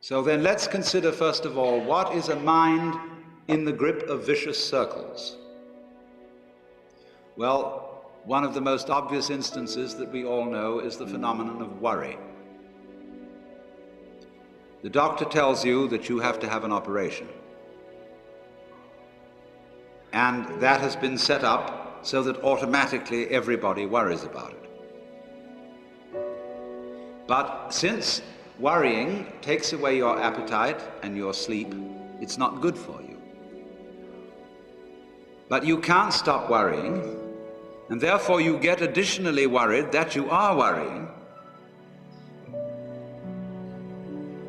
So then let's consider first of all, what is a mind in the grip of vicious circles? Well, one of the most obvious instances that we all know is the phenomenon of worry. The doctor tells you that you have to have an operation. And that has been set up so that automatically everybody worries about it. But since worrying takes away your appetite and your sleep, it's not good for you. But you can't stop worrying, and therefore you get additionally worried that you are worrying.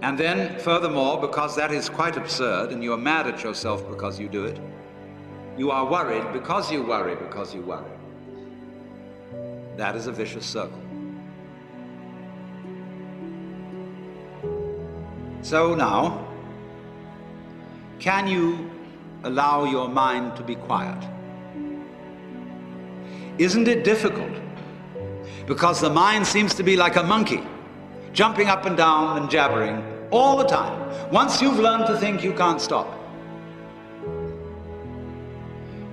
And then, furthermore, because that is quite absurd and you are mad at yourself because you do it, you are worried because you worry because you worry. That is a vicious circle. So now, can you allow your mind to be quiet? Isn't it difficult? Because the mind seems to be like a monkey, jumping up and down and jabbering all the time. Once you've learned to think, you can't stop.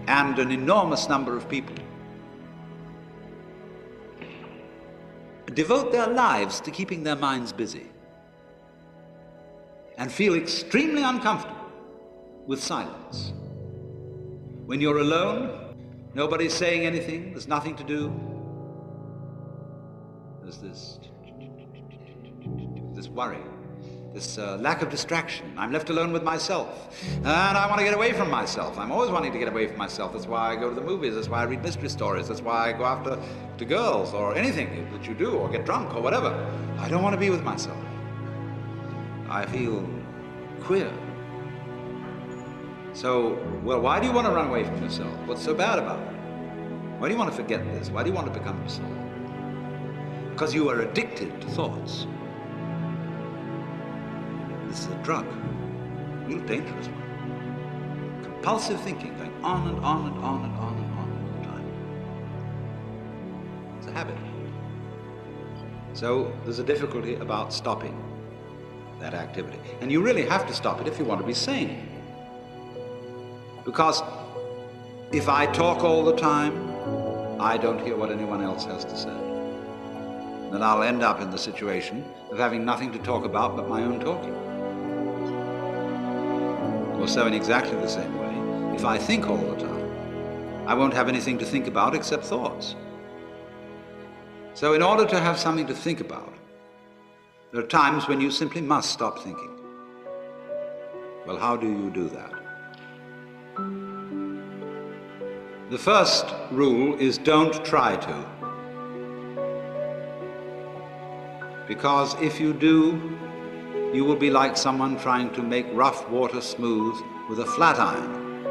And an enormous number of people devote their lives to keeping their minds busy and feel extremely uncomfortable with silence. When you're alone, nobody's saying anything, there's nothing to do. There's this worry, this lack of distraction. I'm left alone with myself, and I want to get away from myself. I'm always wanting to get away from myself. That's why I go to the movies, that's why I read mystery stories, that's why I go after girls or anything that you do, or get drunk or whatever. I don't want to be with myself. I feel queer. So, well, why do you want to run away from yourself? What's so bad about it? Why do you want to forget this? Why do you want to become yourself? Because you are addicted to thoughts. This is a drug, a real dangerous one. Compulsive thinking, going on and on and on and on and on all the time. It's a habit. So there's a difficulty about stopping that activity. And you really have to stop it if you want to be sane. Because if I talk all the time, I don't hear what anyone else has to say. Then I'll end up in the situation of having nothing to talk about but my own talking. Or so in exactly the same way, if I think all the time, I won't have anything to think about except thoughts. So in order to have something to think about, there are times when you simply must stop thinking. Well, how do you do that? The first rule is don't try to. Because if you do, you will be like someone trying to make rough water smooth with a flat iron.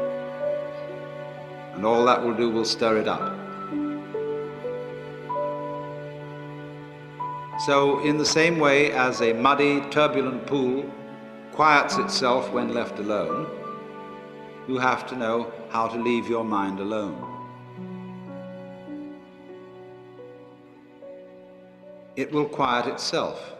And all that will do will stir it up. So in the same way as a muddy, turbulent pool quiets itself when left alone, you have to know how to leave your mind alone. It will quiet itself.